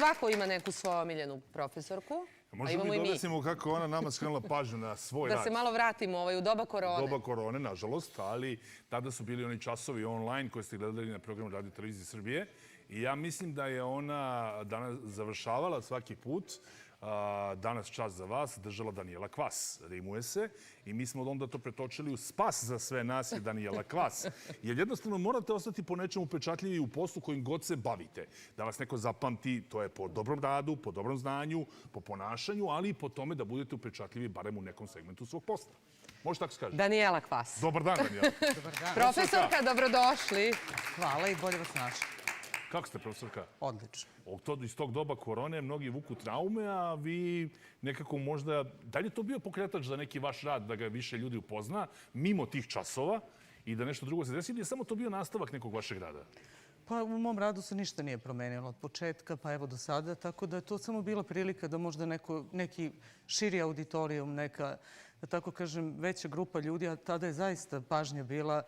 Svako ima neku svoju omiljenu profesorku. Možemo li objasnimo kako ona nama skrenula pažnju na svoj rad? Da se malo vratimo u doba korone. Doba korone, nažalost, ali tada su bili oni časovi online koje ste gledali na programu Radio Televizije Srbije. I ja mislim da je ona danas završavala svaki put. Danas čas za vas držala Danijela Kvas. Rimuje se. I mi smo onda to pretočili u spas za sve nas je Danijela Kvas. Jer jednostavno morate ostati po nečemu upečatljivi u poslu kojim god se bavite. Da vas neko zapamti, to je po dobrom radu, po dobrom znanju, po ponašanju, ali i po tome da budete upečatljivi barem u nekom segmentu svog posla. Može tako se kaže? Danijela Kvas. Dobar dan, Danijela. Dobar dan. Profesorka, dobrodošli. Hvala i bolje vas našli. Kako ste, profesorka? Odlično. Iz tog doba korone mnogi vuku traume, a vi nekako možda... Da li je to bio pokretač za neki vaš rad, da ga više ljudi upozna, mimo tih časova i da nešto drugo se desi, ili je samo to bio nastavak nekog vašeg rada? Pa u mom radu se ništa nije promenilo od početka, pa evo do sada, tako da je to samo bila prilika da možda neki širi auditorijum, neka, da tako kažem, veća grupa ljudi, a tada je zaista pažnja bila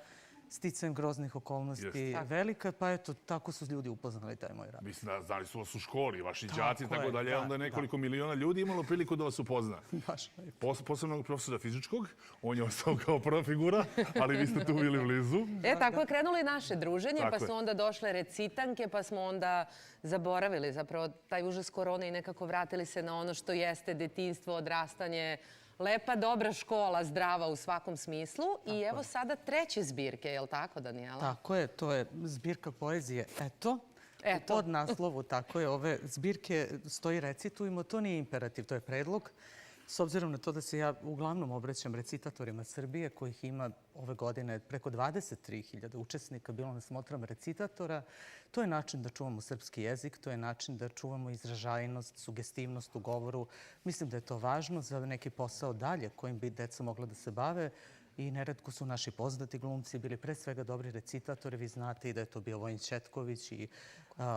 sticajem groznih okolnosti velika, pa eto, tako su ljudi upoznali taj moj rad. Mislim da znali su vas u školi, vaši đaci i tako dalje, onda je nekoliko miliona ljudi imalo priliku da vas upozna. Baš. Posebno profesora fizičkog, on je ostao kao prva figura, ali vi ste tu bili blizu. Tako je krenulo i naše druženje, pa su onda došle recitanke, pa smo onda zaboravili zapravo taj užas korone i nekako vratili se na ono što jeste detinjstvo, odrastanje, lepa, dobra škola, zdrava u svakom smislu. I evo sada treće zbirke, je li tako, Danijela? Tako je, to je zbirka poezije Eto. Eto. Pod naslovu, tako je, ove zbirke stoji recitujemo, to nije imperativ, to je predlog. S obzirom na to da se ja uglavnom obraćam recitatorima Srbije, kojih ima ove godine preko 23.000 učesnika, bilo nas smatram recitatora, to je način da čuvamo srpski jezik, to je način da čuvamo izražajnost, sugestivnost u govoru. Mislim da je to važno za neki posao dalje kojim bi deca mogla da se bave. I neretko su naši poznati glumci bili pre svega dobri recitatori. Vi znate i da je to bio Vojin Ćetković i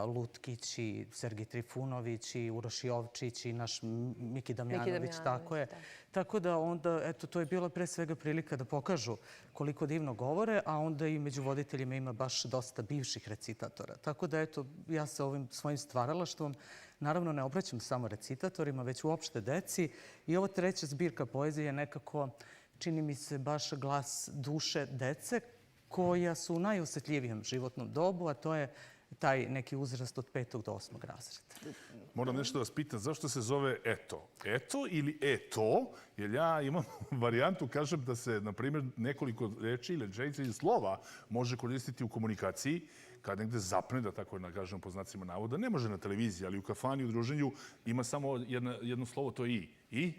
Lutkić i Sergij Trifunović i Uroš Jovčić i naš Miki Damjanović, tako je. Tako da onda, eto, to je bila pre svega prilika da pokažu koliko divno govore, a onda i među voditeljima ima baš dosta bivših recitatora. Tako da, eto, ja se ovim svojim stvaralaštvom naravno ne obraćam samo recitatorima, već uopšte deci. I ova treća zbirka poezije je nekako, čini mi se, baš glas duše dece koja su u najosetljivijem životnom dobu, a to je taj neki uzrast od 5. do 8. razreda. Moram nešto da vas pitam, zašto se zove Eto? Eto ili Eto? Jer ja imam varijantu, kažem da se, na primjer, nekoliko reči ili rečenica ili slova može koristiti u komunikaciji kad negde zapne, da tako kažem po znacima navoda. Ne može na televiziji, ali u kafani, u druženju ima samo jedno slovo, to je I. I?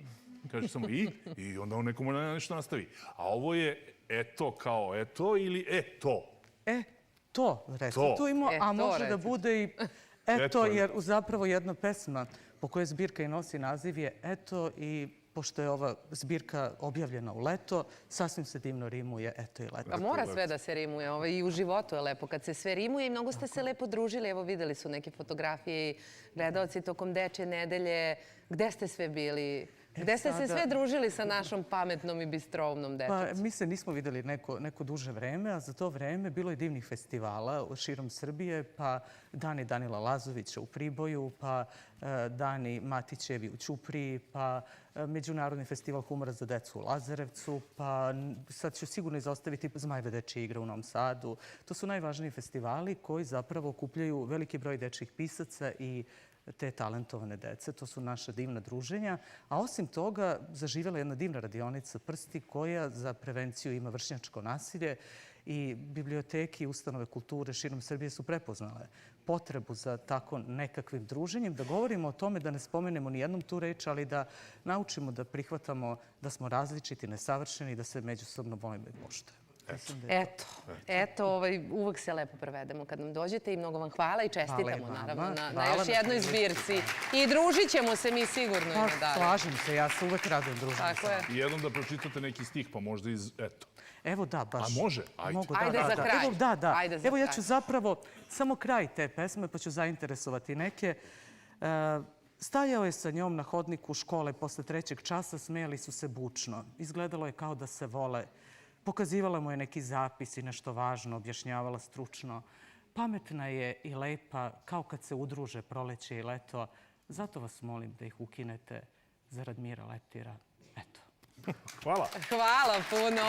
Kaže samo i onda on nekomu nešto nastavi. A ovo je Eto kao Eto ili Eto? To recitujemo, a može da bude i Eto, jer zapravo jedna pesma po kojoj zbirka i nosi naziv je Eto i pošto je ova zbirka objavljena u leto, sasvim se divno rimuje Eto i leto. Pa mora sve da se rimuje. I u životu je lepo kad se sve rimuje i mnogo ste se lepo družili. Evo videli su neke fotografije i gledalci tokom Dečje nedelje. Gde ste sve bili? Gde ste se sve družili sa našom pametnom i bistrovnom deticom? Pa mi se nismo videli neko duže vreme, a za to vreme bilo je divnih festivala širom Srbije, pa Dani Danila Lazovića u Priboju, pa Dani Matićevi u Ćupriji, pa Međunarodni festival humora za decu u Lazarevcu, pa sad ću sigurno izostaviti Zmajeve dečje igre u Novom Sadu. To su najvažniji festivali koji zapravo okupljaju veliki broj dečjih pisaca i te talentovane dece. To su naša divna druženja. A osim toga, zaživjela je jedna divna radionica Prsti koja za prevenciju ima vršnjačko nasilje i biblioteke i ustanove kulture širom Srbije su prepoznale potrebu za tako nekakvim druženjem, da govorimo o tome, da ne spomenemo ni jednom tu reč, ali da naučimo da prihvatamo da smo različiti, nesavršeni i da se međusobno volimo i poštujemo. Eto, uvek se lepo prevedemo kad nam dođete i mnogo vam hvala i čestitamo naravno na još jednoj zbirci. I družit ćemo se mi sigurno. Slažem se, ja se uvek radujem druženju. Tako je. I jednom da pročitate neki stih, pa možda iz Eto. Evo da, baš. A može? Ajde za kraj. Da. Evo ja ću zapravo samo kraj te pesme, pa ću zainteresovati neke. Stajao je sa njom na hodniku škole posle 3. časa, smejali su se bučno. Izgledalo je kao da se vole. Pokazivala mu je neki zapis i nešto važno, objašnjavala stručno. pametna je i lepa, kao kad se udruže proleće i leto. Zato vas molim da ih ukinete zarad Mira Leptira. Eto. Hvala. Hvala puno.